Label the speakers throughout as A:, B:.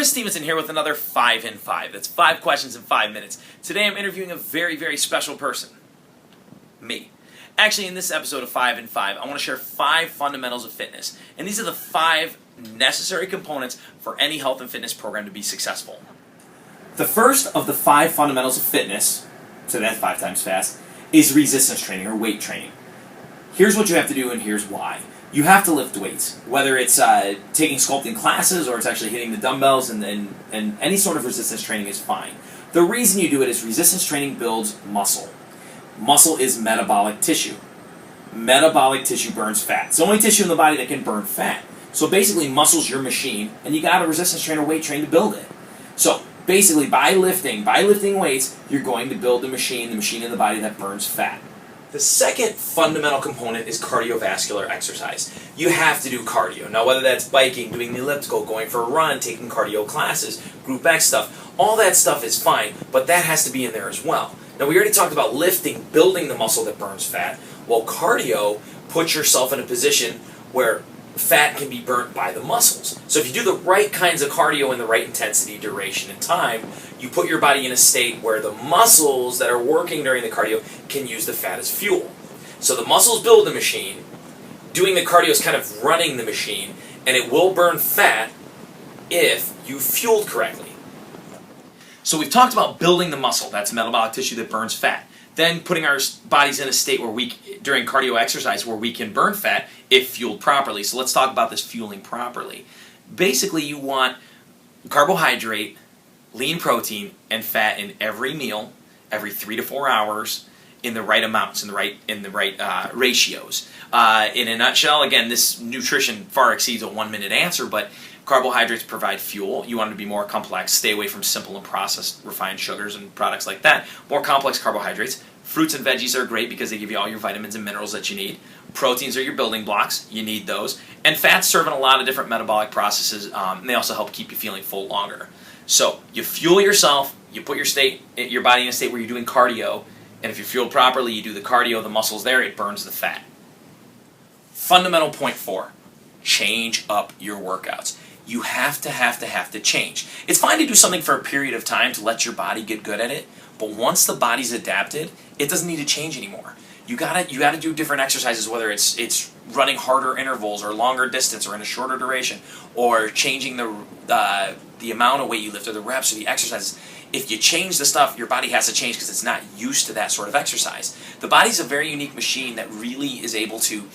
A: Chris Stevenson here with another 5 in 5. That's 5 questions in 5 minutes. Today I'm interviewing a very, very special person. Me. Actually, in this episode of 5 in 5, I want to share 5 fundamentals of fitness. And these are the 5 necessary components for any health and fitness program to be successful. The first of the 5 fundamentals of fitness, so that's 5 times fast, is resistance training or weight training. Here's what you have to do and here's why. You have to lift weights, whether it's taking sculpting classes or it's actually hitting the dumbbells, and any sort of resistance training is fine. The reason you do it is resistance training builds muscle. Muscle is metabolic tissue. Metabolic tissue burns fat. It's the only tissue in the body that can burn fat. So basically, muscle's your machine, and you got a resistance trainer weight train to build it. So basically, by lifting weights, you're going to build the machine in the body that burns fat. The second fundamental component is cardiovascular exercise. You have to do cardio. Now, whether that's biking, doing the elliptical, going for a run, taking cardio classes, group X stuff, all that stuff is fine, but that has to be in there as well. Now, we already talked about lifting, building the muscle that burns fat. Well, cardio puts yourself in a position where fat can be burnt by the muscles. So if you do the right kinds of cardio in the right intensity, duration, and time, you put your body in a state where the muscles that are working during the cardio can use the fat as fuel. So the muscles build the machine, doing the cardio is kind of running the machine, and it will burn fat if you fueled correctly. So we've talked about building the muscle, that's metabolic tissue that burns fat. Then putting our bodies in a state where during cardio exercise, where we can burn fat if fueled properly. So let's talk about this fueling properly. Basically, you want carbohydrate, lean protein, and fat in every meal, every 3 to 4 hours, in the right amounts, in the right ratios. In a nutshell, again, this nutrition far exceeds a 1-minute answer, but carbohydrates provide fuel. You want them to be more complex. Stay away from simple and processed refined sugars and products like that. More complex carbohydrates. Fruits and veggies are great because they give you all your vitamins and minerals that you need. Proteins are your building blocks. You need those. And fats serve in a lot of different metabolic processes, and they also help keep you feeling full longer. So you fuel yourself. You put your body in a state where you're doing cardio, and if you're fueled properly, you do the cardio, the muscle's there, it burns the fat. Fundamental point 4, change up your workouts. You have to change. It's fine to do something for a period of time to let your body get good at it, but once the body's adapted, it doesn't need to change anymore. You gotta do different exercises, whether it's running harder intervals or longer distance or in a shorter duration, or changing the amount of weight you lift or the reps or the exercises. If you change the stuff, your body has to change because it's not used to that sort of exercise. The body's a very unique machine that really is able to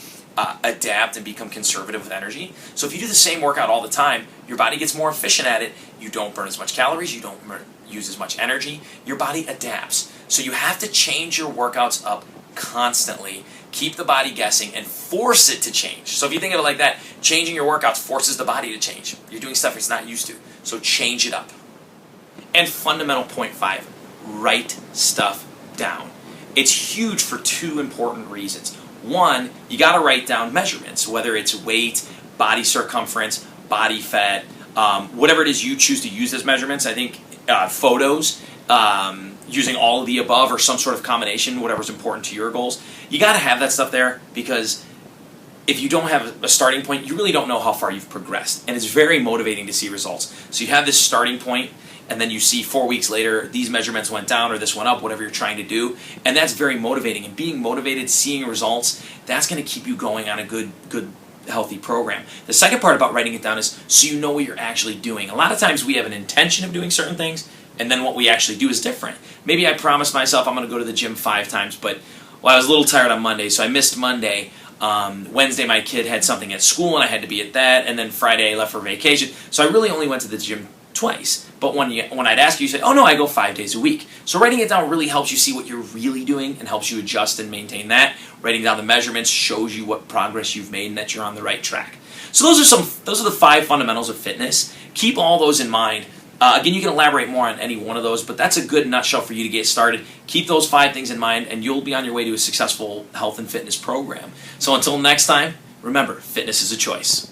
A: adapt and become conservative with energy. So if you do the same workout all the time, your body gets more efficient at it. You don't burn as much calories. You don't use as much energy. Your body adapts. So you have to change your workouts up constantly. Keep the body guessing and force it to change. So if you think of it like that, changing your workouts forces the body to change. You're doing stuff it's not used to. So change it up. And fundamental point 5, write stuff down. It's huge for 2 important reasons. One, you got to write down measurements, whether it's weight, body circumference, body fat, whatever it is you choose to use as measurements. I think photos, using all of the above or some sort of combination, whatever's important to your goals. You got to have that stuff there because if you don't have a starting point, you really don't know how far you've progressed. And it's very motivating to see results. So you have this starting point, and then you see 4 weeks later, these measurements went down or this went up, whatever you're trying to do. And that's very motivating. And being motivated, seeing results, that's going to keep you going on a good, healthy program. The second part about writing it down is so you know what you're actually doing. A lot of times we have an intention of doing certain things, and then what we actually do is different. Maybe I promised myself I'm going to go to the gym 5 times, but I was a little tired on Monday, so I missed Monday. Wednesday my kid had something at school and I had to be at that, and then Friday I left for vacation. So I really only went to the gym twice. But when I'd ask you, you said, oh no, I go 5 days a week. So writing it down really helps you see what you're really doing and helps you adjust and maintain that. Writing down the measurements shows you what progress you've made and that you're on the right track. So those are the 5 fundamentals of fitness. Keep all those in mind. Again, you can elaborate more on any one of those, but that's a good nutshell for you to get started. Keep those 5 things in mind, and you'll be on your way to a successful health and fitness program. So until next time, remember, fitness is a choice.